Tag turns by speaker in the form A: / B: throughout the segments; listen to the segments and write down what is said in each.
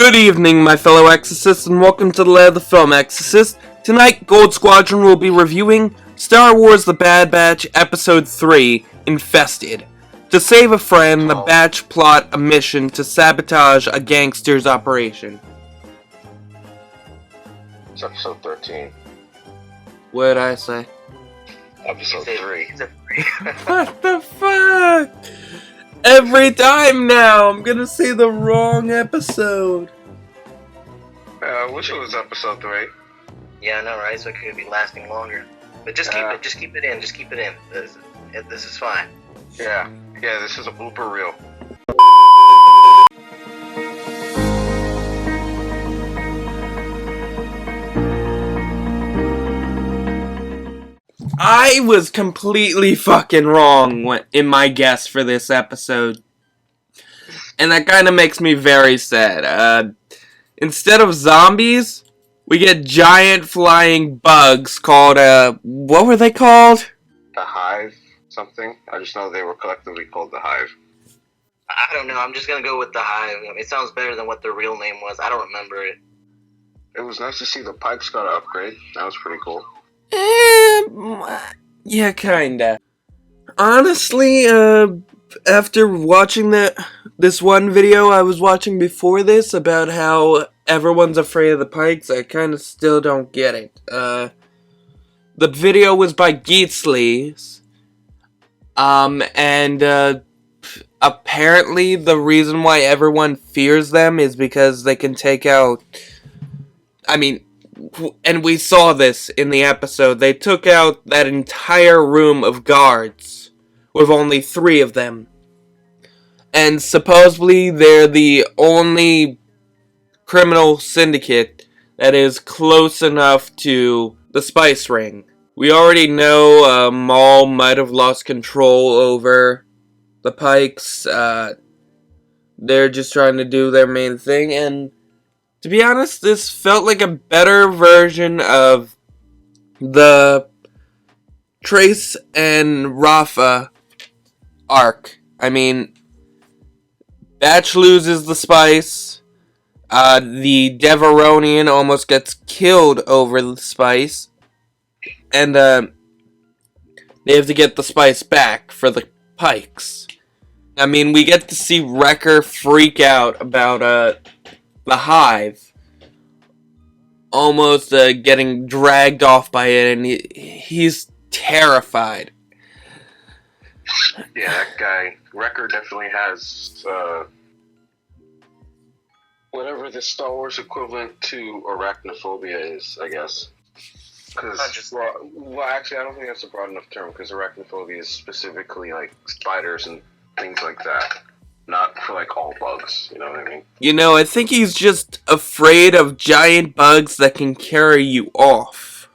A: Good evening, my fellow Exorcists, and welcome to the Land of the Film Exorcist. Tonight, Gold Squadron will be reviewing Star Wars The Bad Batch Episode 3, Infested. To save a friend, the Batch plot a mission to sabotage a gangster's operation.
B: It's episode 13.
A: What did I say?
B: Episode 3.
A: What the fuck? Every time now, I'm gonna say the wrong episode.
B: I wish it was episode 3.
C: Yeah, I know, right? So it could be lasting longer. But just keep it in. This is fine.
B: Yeah, this is a blooper reel.
A: I was completely fucking wrong in my guess for this episode. And that kind of makes me very sad. Instead of zombies, we get giant flying bugs called, what were they called?
B: The Hive, something. I just know they were collectively called the Hive.
C: I don't know. I'm just going to go with the Hive. I mean, it sounds better than what their real name was. I don't remember it.
B: It was nice to see the Pikes got an upgrade. That was pretty cool.
A: Yeah, kinda. Honestly, after watching this one video I was watching before this about how everyone's afraid of the Pikes, I kinda still don't get it. The video was by Geetsleys, and apparently the reason why everyone fears them is because they can take out, and we saw this in the episode, they took out that entire room of guards with only 3 of them. And supposedly they're the only criminal syndicate that is close enough to the spice ring. We already know Maul might have lost control over the Pikes. They're just trying to do their main thing, and to be honest, this felt like a better version of the Trace and Rafa arc. I mean, Batch loses the spice, the Deveronian almost gets killed over the spice, and they have to get the spice back for the Pikes. I mean, we get to see Wrecker freak out about the Hive almost getting dragged off by it, and he's terrified.
B: Yeah, that guy, Wrecker, definitely has whatever the Star Wars equivalent to arachnophobia is, I guess. Because, well, actually, I don't think that's a broad enough term, because arachnophobia is specifically like spiders and things like that. Not for, like, all bugs, you know what I mean?
A: You know, I think he's just afraid of giant bugs that can carry you off.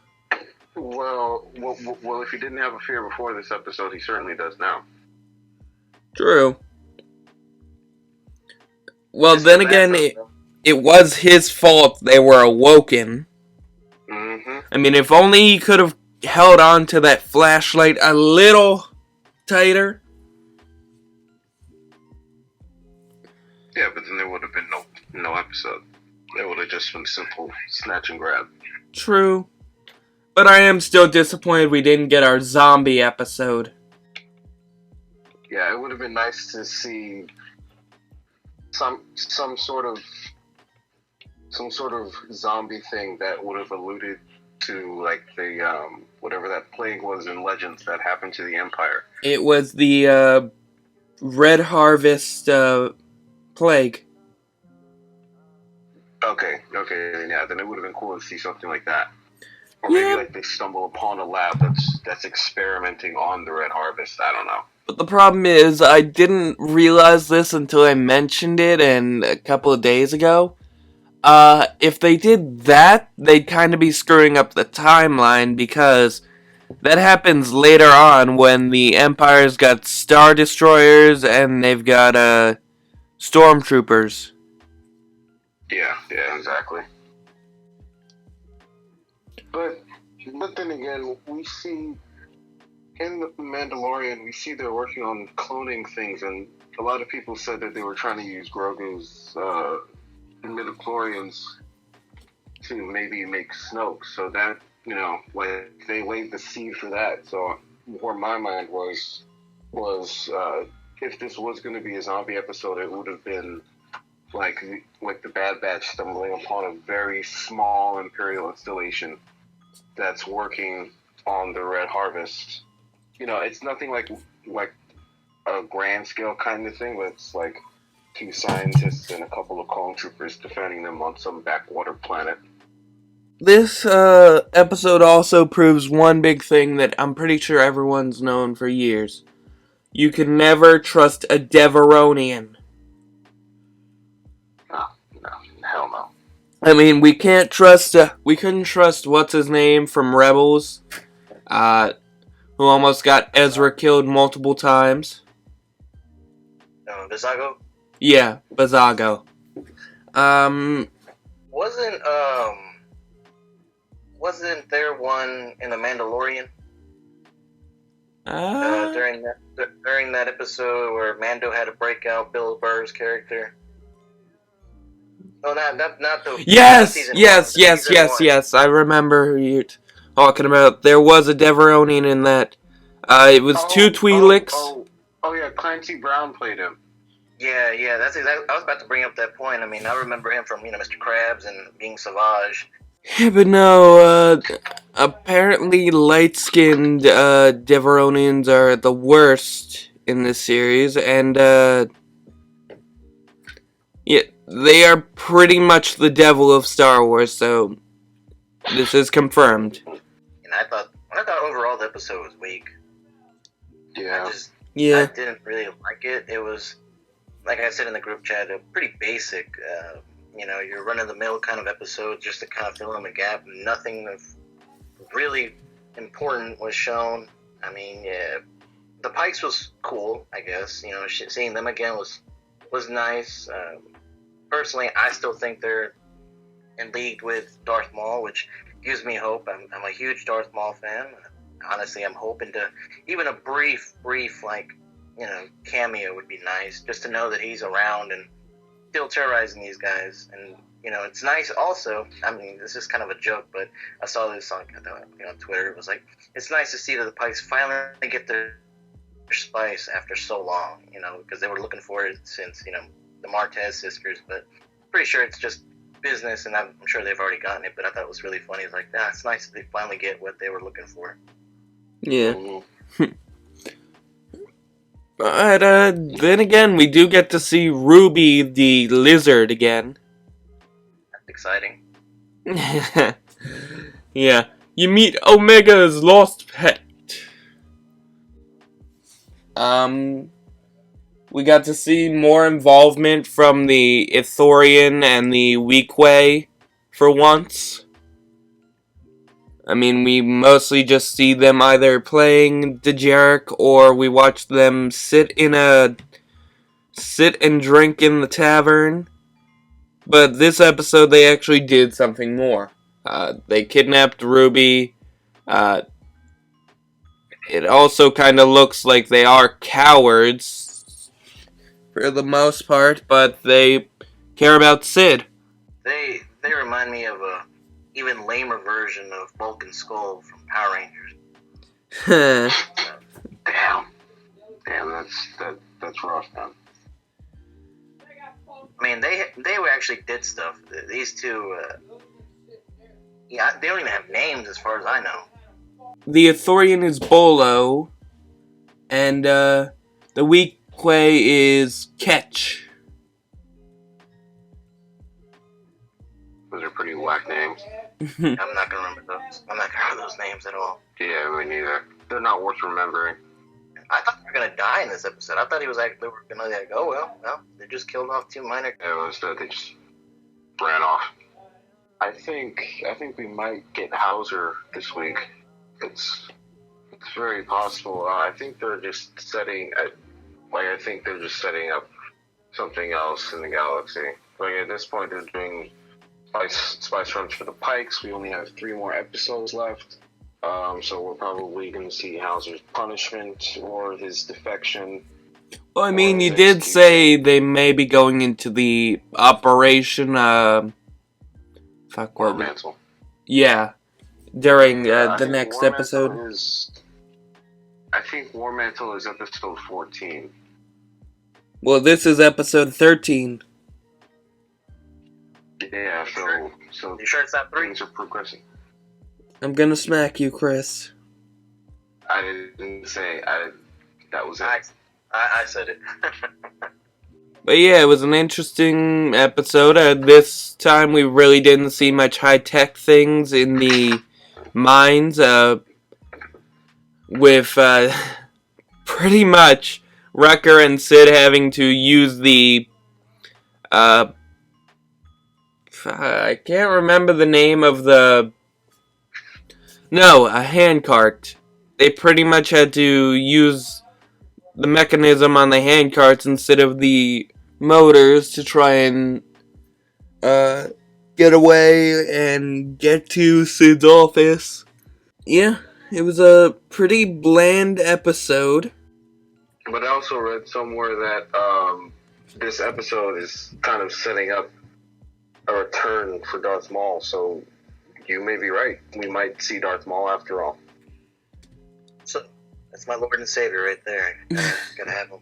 B: Well, if he didn't have a fear before this episode, he certainly does now.
A: True. Well, then again, it was his fault they were awoken.
B: Mm-hmm.
A: I mean, if only he could have held on to that flashlight a little tighter.
B: Yeah, but then there would have been no episode. It would have just been simple snatch and grab.
A: True. But I am still disappointed we didn't get our zombie episode.
B: Yeah, it would have been nice to see some sort of zombie thing that would have alluded to, like, the whatever that plague was in Legends that happened to the Empire.
A: It was the Red Harvest plague.
B: Okay, yeah, then it would have been cool to see something like that. Or maybe like they stumble upon a lab that's experimenting on the Red Harvest, I don't know.
A: But the problem is, I didn't realize this until I mentioned it a couple of days ago. If they did that, they'd kind of be screwing up the timeline, because that happens later on when the Empire's got Star Destroyers and they've got, Stormtroopers.
B: Yeah, exactly. But then again, we see in The Mandalorian, we see they're working on cloning things, and a lot of people said that they were trying to use Grogu's midichlorians to maybe make Snoke. So that, like, they laid the seed for that. So where my mind was if this was going to be a zombie episode, it would have been like the Bad Batch stumbling upon a very small Imperial installation that's working on the Red Harvest. It's nothing like a grand scale kind of thing, but it's like 2 scientists and a couple of clone troopers defending them on some backwater planet.
A: This episode also proves one big thing that I'm pretty sure everyone's known for years. You can never trust a Deveronian.
B: No, hell no.
A: I mean, we couldn't trust what's-his-name from Rebels, who almost got Ezra killed multiple times.
C: Vizago?
A: Yeah, Vizago.
C: Wasn't there one in The Mandalorian? During that episode where Mando had to break out Bill Burr's character. Oh, not the.
A: Yes. I remember who you're talking about. There was a Deveronian in that. It was 2 Twi'leks.
B: Yeah, Clancy Brown played him.
C: Yeah, that's exactly. I was about to bring up that point. I mean, I remember him from Mr. Krabs and being Savage.
A: Yeah, but no. Apparently, light-skinned Deveronians are the worst in this series, and yeah, they are pretty much the devil of Star Wars. So this is confirmed.
C: And I thought overall the episode was weak.
B: Yeah.
C: I didn't really like it. It was, like I said in the group chat, a pretty basic, your run-of-the-mill kind of episode just to kind of fill in the gap. Nothing of really important was shown. I mean, yeah, the Pikes was cool, I guess. Seeing them again was nice. Personally, I still think they're in league with Darth Maul, which gives me hope. I'm a huge Darth Maul fan. Honestly, I'm hoping to, even a brief cameo would be nice, just to know that he's around and still terrorizing these guys. And it's nice also. I mean, this is kind of a joke, but I saw this on Twitter. It was like, it's nice to see that the Pikes finally get their spice after so long, because they were looking for it since the Martez sisters. But pretty sure it's just business, and I'm sure they've already gotten it. But I thought it was really funny. It's like, it's nice that they finally get what they were looking for.
A: Yeah. But then again, we do get to see Ruby the lizard again.
C: That's exciting.
A: Yeah. You meet Omega's lost pet. We got to see more involvement from the Ithorian and the Weequay for once. I mean, we mostly just see them either playing Dejarik or we watch them sit and drink in the tavern. But this episode, they actually did something more. They kidnapped Ruby. It also kind of looks like they are cowards for the most part, but they care about Sid.
C: They remind me of a even lamer version of Bulk and Skull from Power Rangers.
B: Damn, that's rough, man.
C: I mean, they actually did stuff. These two, they don't even have names as far as I know.
A: The Ithorian is Bolo, and the Weequay is Ketch.
B: Those are pretty whack names.
C: I'm not gonna remember those. I'm not gonna remember those names at all.
B: Yeah, me neither. They're not worth remembering.
C: I thought they were gonna die in this episode. I thought they were gonna go. Well, they just killed off 2 minor.
B: Yeah, it was that they just ran off. I think we might get Hauser this week. It's very possible. I think they're just setting up something else in the galaxy. Like at this point, they're doing spice runs for the Pikes. We only have 3 more episodes left. So we're probably going to see Hauser's punishment or his defection.
A: Well, I mean, you did say they may be going into the Operation, fuck, what?
B: Mantle.
A: Yeah, during the
B: think
A: next
B: War
A: episode.
B: Mantle I think War Mantle is episode 14.
A: Well, this is episode 13.
B: Yeah, so
C: You sure it's not 3?
B: things are progressing.
A: I'm gonna smack you, Chris.
B: I didn't say that was it.
C: I said it.
A: But yeah, it was an interesting episode. This time we really didn't see much high-tech things in the mines, with pretty much Wrecker and Sid having to use the, I can't remember the name of the, no, a handcart. They pretty much had to use the mechanism on the handcarts instead of the motors to try and get away and get to Sid's office. Yeah, it was a pretty bland episode.
B: But I also read somewhere that this episode is kind of setting up a return for Darth Maul, so you may be right. We might see Darth Maul after all.
C: So that's my Lord and Savior right there. Gotta have him.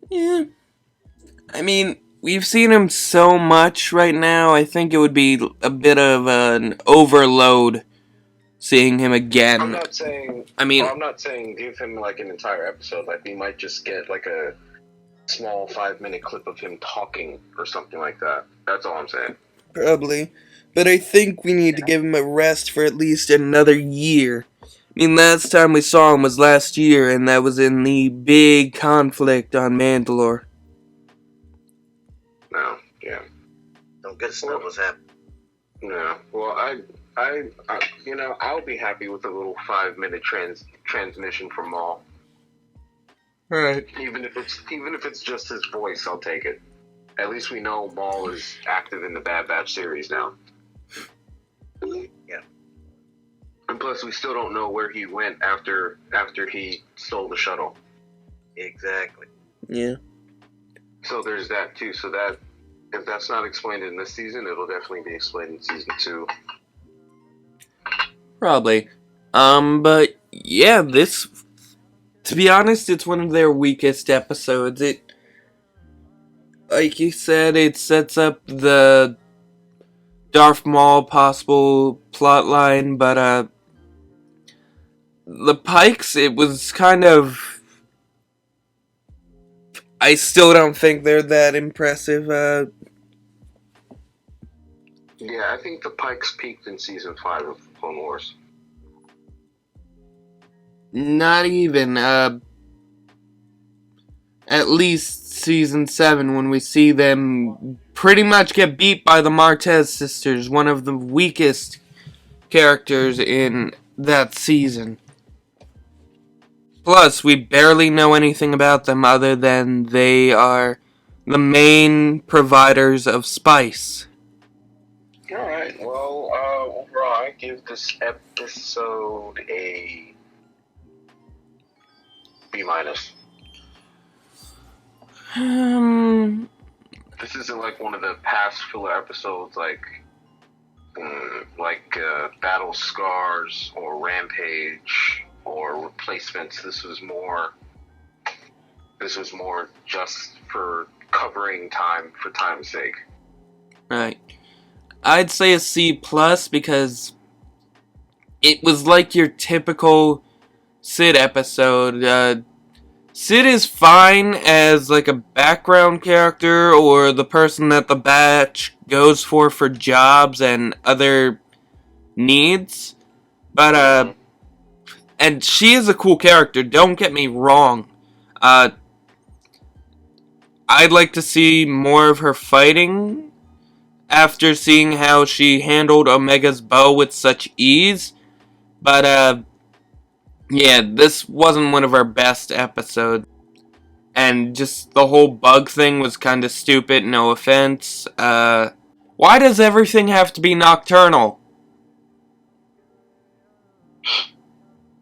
A: Yeah. I mean, we've seen him so much right now, I think it would be a bit of an overload seeing him again.
B: I'm not saying give him like an entire episode. Like we might just get like a small 5-minute clip of him talking or something like that. That's all I'm saying.
A: Probably. But I think we need to give him a rest for at least another year. I mean, last time we saw him was last year, and that was in the big conflict on Mandalore.
B: No, yeah.
C: Some good stuff was happening.
B: No, well, I I'll be happy with a little 5-minute transmission from Maul.
A: Right.
B: Even if it's just his voice, I'll take it. At least we know Maul is active in the Bad Batch series now.
C: Yeah.
B: And plus, we still don't know where he went after he stole the shuttle.
C: Exactly.
A: Yeah.
B: So there's that too. So that if that's not explained in this season, it'll definitely be explained in season 2.
A: Probably. But yeah, this, to be honest, it's one of their weakest episodes. It, like you said, it sets up the Darth Maul possible plotline, but the Pikes, it was kind of, I still don't think they're that impressive.
B: Yeah, I think the Pikes peaked in season 5 of Clone Wars.
A: Not even, at least season 7, when we see them pretty much get beat by the Martez sisters, one of the weakest characters in that season. Plus, we barely know anything about them other than they are the main providers of spice.
B: Alright, well, overall, I give this episode a B-. This isn't like one of the past filler episodes like Battle Scars or Rampage or Replacements. This was more just for covering time for time's sake.
A: Right. I'd say a C plus because it was like your typical Sid episode. Sid is fine as like a background character or the person that the batch goes for jobs and other needs. But and she is a cool character, don't get me wrong. I'd like to see more of her fighting after seeing how she handled Omega's bow with such ease. But yeah, this wasn't one of our best episodes. And just the whole bug thing was kind of stupid, no offense. Why does everything have to be nocturnal?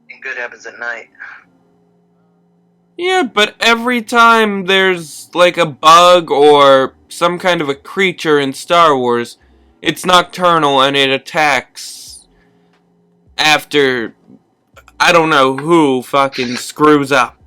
C: And good happens at night.
A: Yeah, but every time there's like a bug or some kind of a creature in Star Wars, it's nocturnal and it attacks after I don't know who fucking screws up.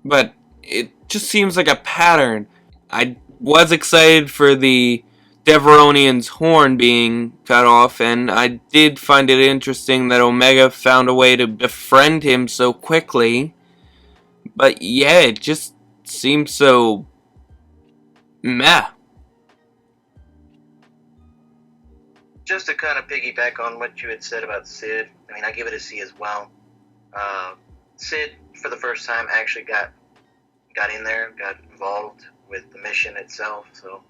A: But it just seems like a pattern. I was excited for the Deveronian's horn being cut off, and I did find it interesting that Omega found a way to befriend him so quickly. But yeah, it just seems so meh.
C: Just to kind of piggyback on what you had said about Sid, I mean, I give it a C as well. Sid, for the first time, actually got in there, got involved with the mission itself. So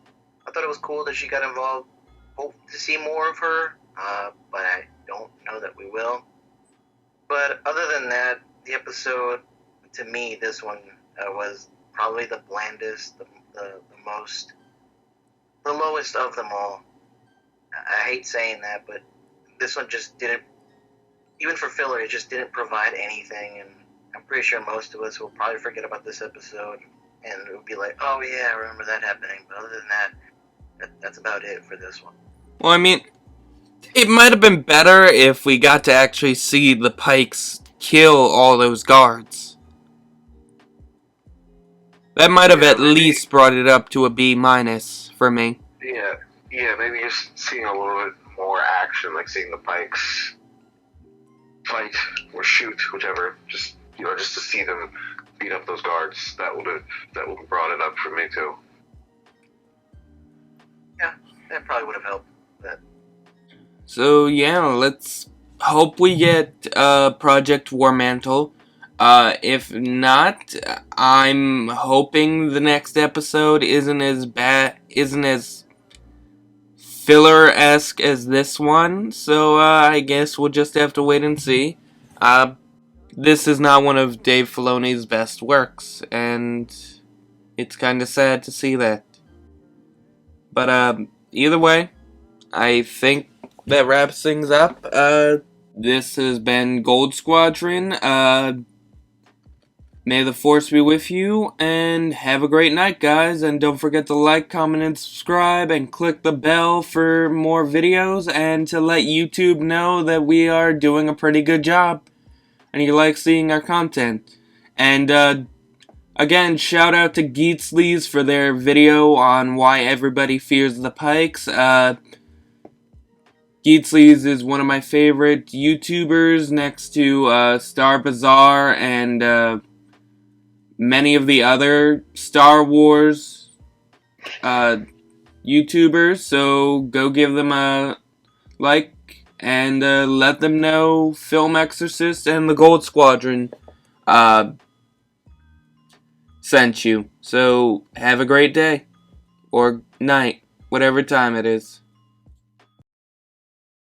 C: I thought it was cool that she got involved. Hope to see more of her, but I don't know that we will. But other than that, the episode, to me, this one was probably the blandest, the lowest of them all. I hate saying that, but this one just didn't, even for filler, it just didn't provide anything, and I'm pretty sure most of us will probably forget about this episode, and it would be like, oh yeah, I remember that happening, but other than that, that's about it for this one.
A: Well, I mean, it might have been better if we got to actually see the Pikes kill all those guards. That might have at least brought it up to a B- for me.
B: Yeah, maybe just seeing a little bit more action, like seeing the Pikes fight or shoot, whichever. Just to see them beat up those guards. That would have brought it up for me too.
C: Yeah, that probably would have helped. That.
A: So yeah, let's hope we get Project War Mantle. If not, I'm hoping the next episode isn't as filler-esque as this one, so I guess we'll just have to wait and see. This is not one of Dave Filoni's best works, and it's kind of sad to see that. But either way, I think that wraps things up. This has been Gold Squadron. May the Force be with you, and have a great night, guys. And don't forget to like, comment, and subscribe, and click the bell for more videos, and to let YouTube know that we are doing a pretty good job, and you like seeing our content. And, again, shout out to Geetsleys for their video on why everybody fears the Pikes. Geetsleys is one of my favorite YouTubers, next to, Star Bazaar, and, many of the other Star Wars YouTubers, so go give them a like and let them know Film Exorcist and the Gold Squadron sent you. So have a great day or night, whatever time it is.